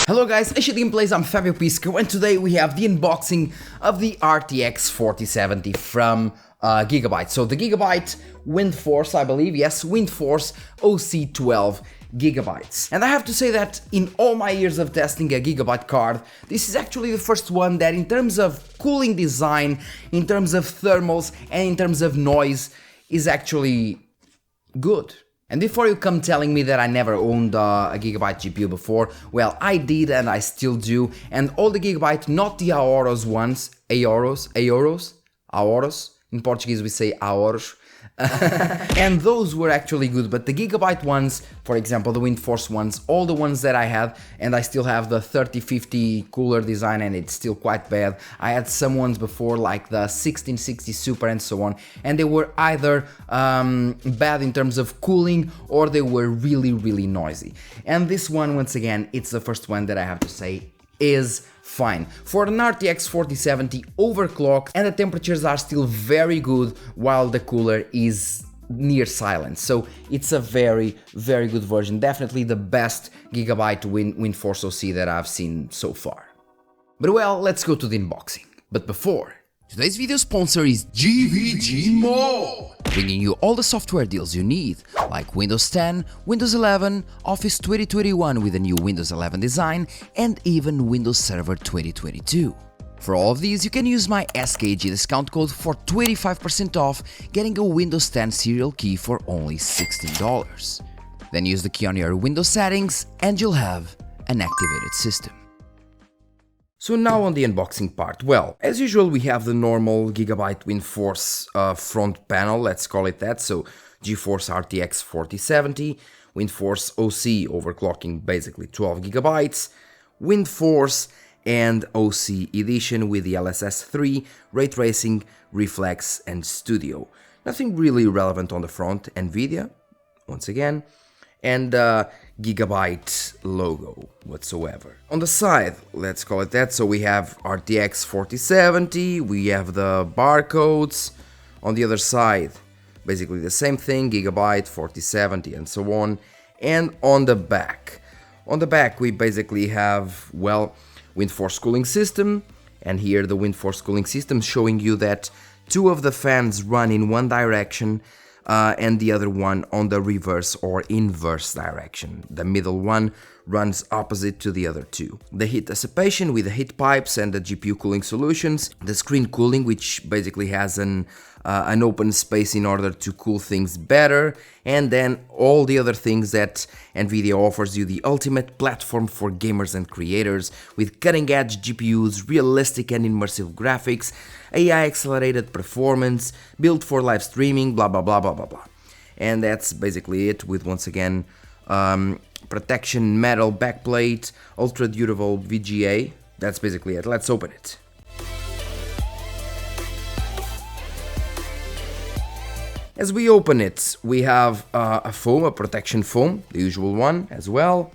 Hello guys, SIII Gameplays, I'm Fabio Pisco, and today we have the unboxing of the RTX 4070 from Gigabyte. So the Gigabyte Windforce, I believe, yes, Windforce OC 12 gigabytes. And I have to say that in all my years of testing a Gigabyte card, this is actually the first one that in terms of cooling design, in terms of thermals, and in terms of noise, is actually good. And before you come telling me that I never owned a Gigabyte GPU before, well, I did and I still do, and all the Gigabyte, not the Aoros ones, Aoros, in Portuguese we say Aoros, and those were actually good, but the Gigabyte ones, for example, the Windforce ones, all the ones that I had, and I still have the 3050 cooler design and it's still quite bad. I had some ones before like the 1660 Super and so on, and they were either bad in terms of cooling or they were really noisy. And this one, once again, it's the first one that I have to say is fine. For an RTX 4070 overclock, and the temperatures are still very good while the cooler is near silent. So it's a very good version. Definitely the best Gigabyte Windforce OC that I've seen so far. But well, let's go to the unboxing. But before, today's video sponsor is GVG Mall, bringing you all the software deals you need, like Windows 10, Windows 11, Office 2021 with a new Windows 11 design, and even Windows Server 2022. For all of these, you can use my SKG discount code for 25% off, getting a Windows 10 serial key for only $16. Then use the key on your Windows settings and you'll have an activated system. So now on the unboxing part, well, as usual we have the normal Gigabyte Windforce front panel, let's call it that, so GeForce RTX 4070, Windforce OC overclocking basically 12 gigabytes, Windforce and OC edition with the LSS 3, ray tracing, reflex and studio. Nothing really relevant on the front, Nvidia, once again, and Gigabyte logo whatsoever. On the side, let's call it that, so we have RTX 4070, we have the barcodes. On the other side, basically the same thing, Gigabyte 4070 and so on. And on the back we basically have, well, Windforce cooling system, and here the Windforce cooling system showing you that two of the fans run in one direction and the other one on the reverse or inverse direction. The middle one runs opposite to the other two. The heat dissipation with the heat pipes and the GPU cooling solutions. The screen cooling, which basically has an open space in order to cool things better. And then all the other things that Nvidia offers you, the ultimate platform for gamers and creators with cutting-edge GPUs, realistic and immersive graphics, AI accelerated performance, built for live streaming, blah blah blah blah blah blah. And that's basically it, with once again protection metal backplate, ultra durable VGA. That's basically it. Let's open it. As we open it, we have a foam, a protection foam, the usual one as well.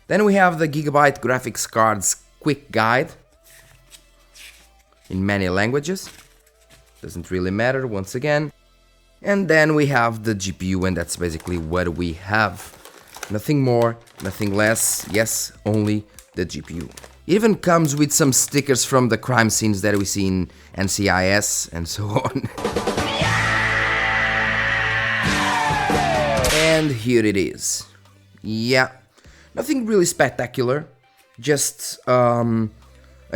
Then we have the Gigabyte graphics cards quick guide in many languages. Doesn't really matter, once again. And then we have the GPU, and that's basically what we have. Nothing more, nothing less, yes, only the GPU. It even comes with some stickers from the crime scenes that we see in NCIS and so on. And here it is. Yeah, nothing really spectacular, just a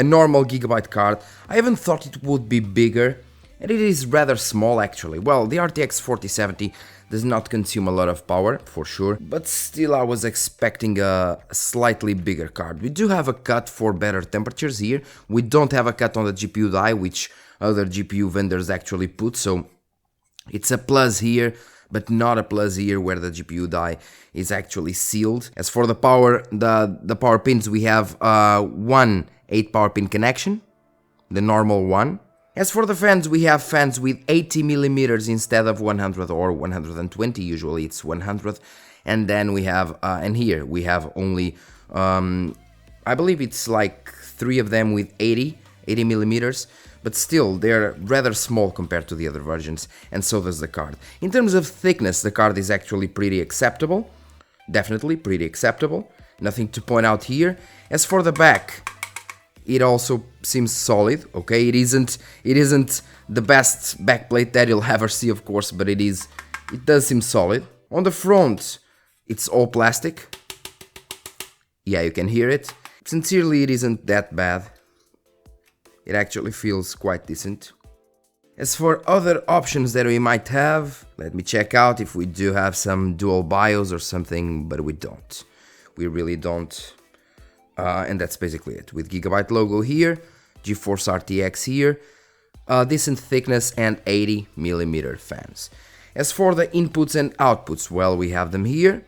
normal Gigabyte card. I even thought it would be bigger, and it is rather small actually. Well, the RTX 4070 does not consume a lot of power, for sure, but still I was expecting a slightly bigger card. We do have a cut for better temperatures here. We don't have a cut on the GPU die, which other GPU vendors actually put, so it's a plus here, but not a plus here where the GPU die is actually sealed. As for the power, the power pins, we have one 8 power pin connection, the normal one. As for the fans, we have fans with 80mm instead of 100 or 120, usually it's 100. And then we have, and here we have only, I believe it's like 3 of them with 80mm, but still they're rather small compared to the other versions, and so does the card. In terms of thickness, the card is actually pretty acceptable, definitely pretty acceptable. nothing to point out here. As for the back, it also seems solid. Okay, it isn't the best backplate that you'll ever see, of course, but it does seem solid. On the front, it's all plastic. Yeah, you can hear it. Sincerely, it isn't that bad. It actually feels quite decent. As for other options that we might have, let me check out if we do have some dual BIOS or something, but we don't. We really don't. And that's basically it. With Gigabyte logo here, GeForce RTX here, decent thickness and 80mm fans. As for the inputs and outputs, well, we have them here.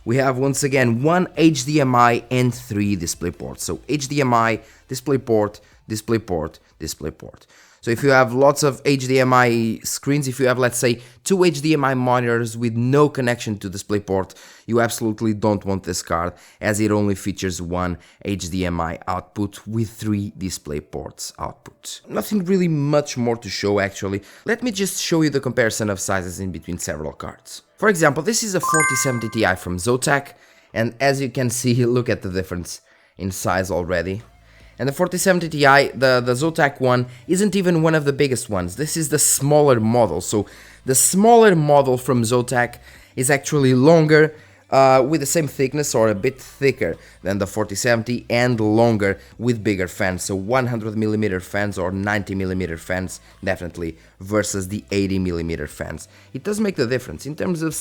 We have once again one HDMI and 3 DisplayPort. So HDMI, DisplayPort, DisplayPort, DisplayPort. So if you have lots of HDMI screens, if you have, let's say, 2 HDMI monitors with no connection to DisplayPort, you absolutely don't want this card, as it only features one HDMI output with 3 DisplayPorts output. Nothing really much more to show, actually. Let me just show you the comparison of sizes in between several cards. For example, this is a 4070 Ti from Zotac, and as you can see, look at the difference in size already. And the 4070 Ti, the Zotac one, isn't even one of the biggest ones. This is the smaller model. So the smaller model from Zotac is actually longer, with the same thickness or a bit thicker than the 4070, and longer with bigger fans. So 100mm fans or 90mm fans, definitely, versus the 80mm fans. It does make the difference in terms of...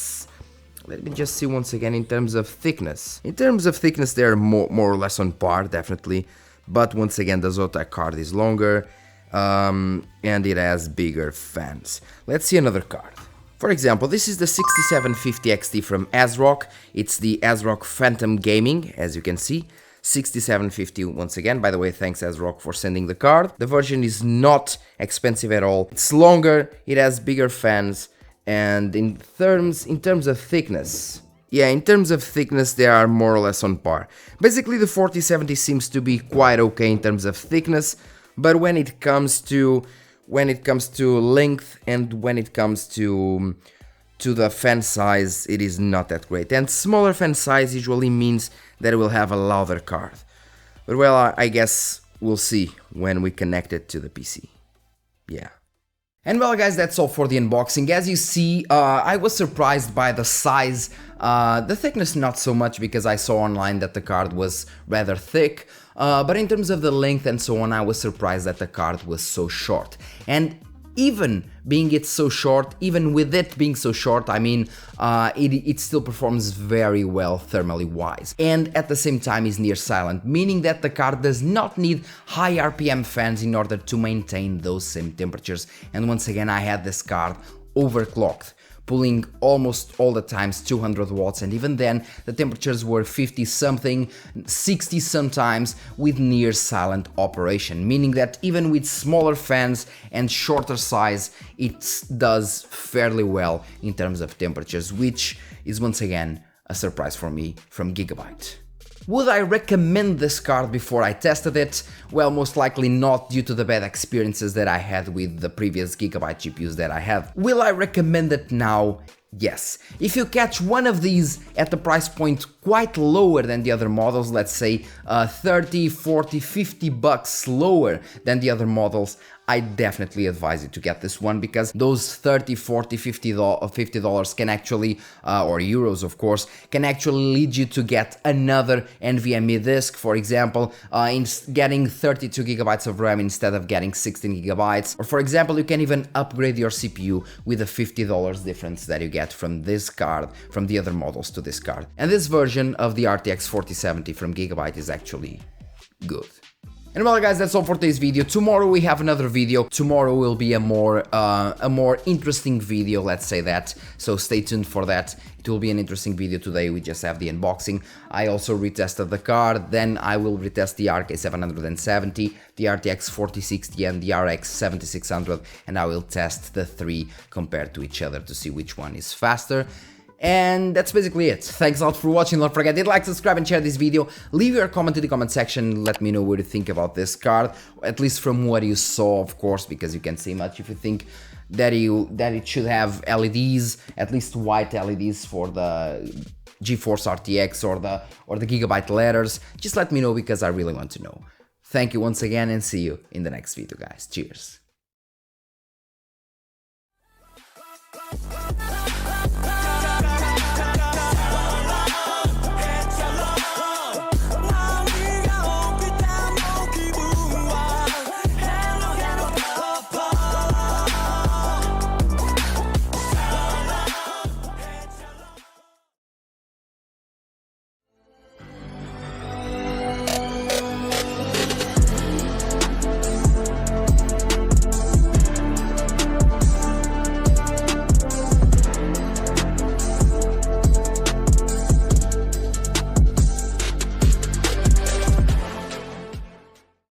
Let me just see once again in terms of thickness. In terms of thickness, they're more or less on par, definitely. But once again, the Zotac card is longer, and it has bigger fans. Let's see another card. For example, this is the 6750 XT from Asrock. It's the Asrock Phantom Gaming, as you can see. 6750 once again. By the way, thanks Asrock for sending the card. The version is not expensive at all. It's longer, it has bigger fans, and in terms of thickness... Yeah, in terms of thickness, they are more or less on par. Basically, the 4070 seems to be quite okay in terms of thickness, but when it comes to length and when it comes to the fan size, it is not that great. And smaller fan size usually means that it will have a louder card. But well, I guess we'll see when we connect it to the PC. Yeah. And well guys, that's all for the unboxing. As you see, I was surprised by the size, the thickness not so much, because I saw online that the card was rather thick, but in terms of the length and so on, I was surprised that the card was so short. And even being it so short, even with it being so short, I mean, it still performs very well thermally wise, and at the same time is near silent, meaning that the card does not need high RPM fans in order to maintain those same temperatures. And once again, I had this card overclocked, pulling almost all the times 200 watts, and even then the temperatures were 50 something, 60 sometimes, with near silent operation, meaning that even with smaller fans and shorter size, it does fairly well in terms of temperatures, which is once again a surprise for me from Gigabyte. Would I recommend this card before I tested it? Well, most likely not, due to the bad experiences that I had with the previous Gigabyte GPUs that I have. Will I recommend it now? Yes. If you catch one of these at the price point quite lower than the other models, let's say 30, 40, 50 bucks lower than the other models, I definitely advise you to get this one, because those 30, 40, $50 can actually, or euros of course, can actually lead you to get another NVMe disk, for example, in getting 32 gigabytes of RAM instead of getting 16 gigabytes. Or for example, you can even upgrade your CPU with a $50 difference that you get from this card, from the other models to this card. And this version of the RTX 4070 from Gigabyte is actually good. And well guys, that's all for today's video. Tomorrow we have another video. Tomorrow will be a more interesting video, let's say that. So stay tuned for that. It will be an interesting video today. We just have the unboxing. I also retested the card. Then I will retest the RK770, the RTX 4060 and the RX 7600, and I will test the three compared to each other to see which one is faster. And that's basically it. Thanks a lot for watching. Don't forget to like, subscribe and share this video. Leave your comment in the comment section. Let me know what you think about this card, at least from what you saw, of course, because you can't say much. If you think that it should have LEDs, at least white LEDs for the GeForce RTX or the Gigabyte letters, just let me know because I really want to know. Thank you once again and see you in the next video, guys. Cheers.